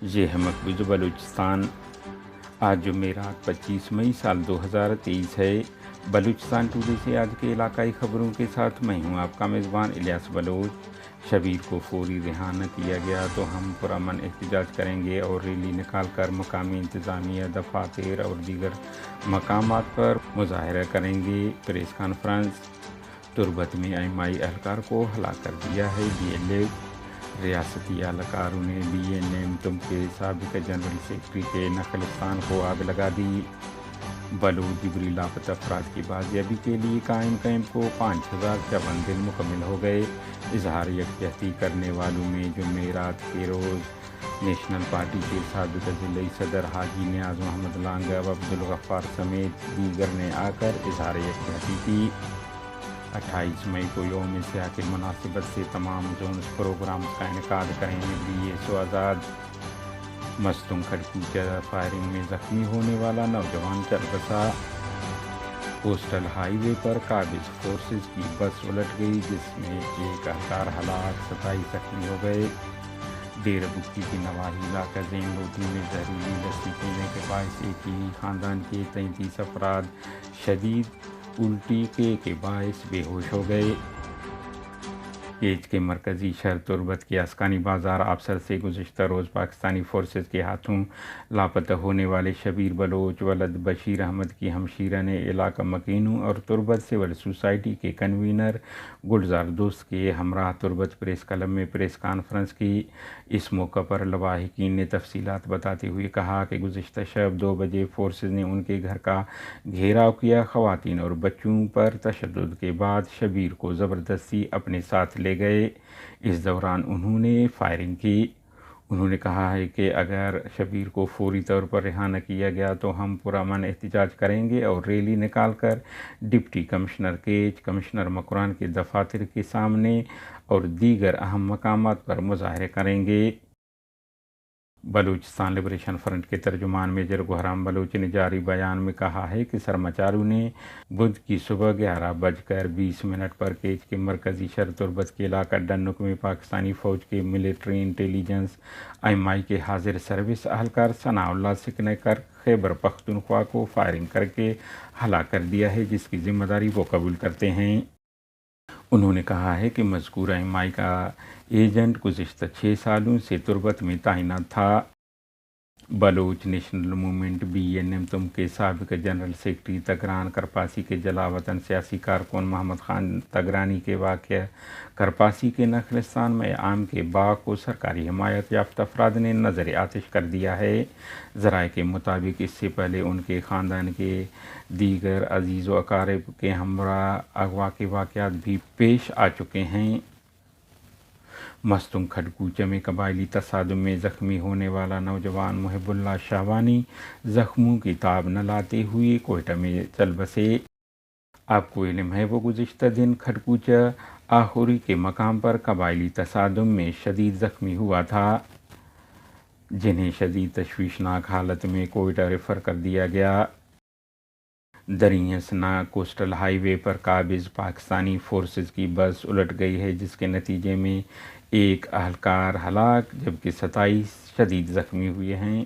یہ ہے مقبوضہ بلوچستان۔ آج جمعرات 25 مئی سال 2023 ہے۔ بلوچستان ٹوڈے سے آج کے علاقائی خبروں کے ساتھ میں ہوں آپ کا میزبان الیاس بلوچ۔ شبیر کو فوری رہا نہ کیا گیا تو ہم پرامن احتجاج کریں گے اور ریلی نکال کر مقامی انتظامیہ، دفاتر اور دیگر مقامات پر مظاہرہ کریں گے۔ Press conference. تربت میں ایم آئی اہلکار کو ہلاک کر دیا ہے BLF۔ ریاستی اہلکاروں نے BNM تم کے سابق جنرل سیکرٹری کے نخلستان کو آگ لگا دی۔ بلوچ جبری لاپتہ افراد کی بازیابی کے لیے قائم کیمپ کو 5054 دن مکمل ہو گئے۔ اظہار یکجہتی کرنے والوں میں جمعرات کے روز نیشنل پارٹی کے سابق ضلعی صدر حاجی نیاز محمد لانگا و عبدالغفار سمیت دیگر نے آ کر اظہار یکجہتی کی۔ 28 مئی کو یوم سیاہ کی مناسبت سے تمام زونز پروگرامز کا انعقاد کریں گے BSO آزاد۔ مستنگ کھڑکیچہ فائرنگ میں زخمی ہونے والا نوجوان چل بسا۔ کوسٹل ہائی وے پر قابض فورسز کی بس الٹ گئی جس میں ایک اہلکار ہلاک، 27 زخمی ہو گئے۔ ڈیرہ بگٹی کے نواحی علاقہ زین لوٹی میں زہریلی لسی پینے کے باعث ایک ہی خاندان کے 33 افراد شدید الٹی کے باعث بے ہوش ہو گئے۔ کیچ کے مرکزی شہر تربت کے اسکانی بازار آبسر سے گزشتہ روز پاکستانی فورسز کے ہاتھوں لاپتہ ہونے والے شبیر بلوچ ولد بشیر احمد کی ہمشیرہ نے علاقہ مکینوں اور تربت سول سوسائٹی کے کنوینر گلزار دوست کے ہمراہ تربت پریس کلب میں پریس کانفرنس کی۔ اس موقع پر لواحقین نے تفصیلات بتاتے ہوئے کہا کہ گزشتہ شب 2 بجے فورسز نے ان کے گھر کا گھیراؤ کیا۔ خواتین اور بچوں پر تشدد کے بعد شبیر کو زبردستی اپنے ساتھ لے گئے۔ اس دوران انہوں نے فائرنگ کی۔ انہوں نے کہا ہے کہ اگر شبیر کو فوری طور پر رہا نہ کیا گیا تو ہم پرامن احتجاج کریں گے اور ریلی نکال کر deputy commissioner catch, commissioner Makran کے دفاتر کے سامنے اور دیگر اہم مقامات پر مظاہرے کریں گے۔ بلوچستان لبریشن فرنٹ کے ترجمان میجر گوہرام بلوچ نے جاری بیان میں کہا ہے کہ سرماچاروں نے بدھ کی صبح 11:20 پر کیچ کے مرکزی شہر تربت کے علاقہ ڈنک میں پاکستانی فوج کے ملٹری انٹیلیجنس MI کے حاضر سروس اہلکار ثناء اللہ سکنیکر خیبر پختونخوا کو فائرنگ کر کے ہلاک کر دیا ہے جس کی ذمہ داری وہ قبول کرتے ہیں۔ انہوں نے کہا ہے کہ مذکورہ MI کا ایجنٹ گزشتہ 6 سالوں سے تربت میں تعینات تھا۔ بلوچ نیشنل موومنٹ BNM تم کے سابق جنرل سیکرٹری تگران کرپاسی کے جلا وطن سیاسی کارکن محمد خان تگرانی کے واقعہ کرپاسی کے نخلستان میں آم کے باغ کو سرکاری حمایت یافتہ افراد نے نظر آتش کر دیا ہے۔ ذرائع کے مطابق اس سے پہلے ان کے خاندان کے دیگر عزیز و اقارب کے ہمراہ اغوا کے واقعات بھی پیش آ چکے ہیں۔ مستنگ کھڑکوچہ میں قبائلی تصادم میں زخمی ہونے والا نوجوان محب اللہ شاہوانی زخموں کی تاب نہ لاتے ہوئے کوئٹہ میں چل بسے۔ آپ کو علم ہے وہ گزشتہ دن کھڑکوچہ آخوری کے مقام پر قبائلی تصادم میں شدید زخمی ہوا تھا جنہیں شدید تشویشناک حالت میں کوئٹہ ریفر کر دیا گیا۔ دریں اثنا کوسٹل ہائی وے پر قابض پاکستانی فورسز کی بس الٹ گئی ہے جس کے نتیجے میں ایک اہلکار ہلاک جبکہ 27 شدید زخمی ہوئے ہیں۔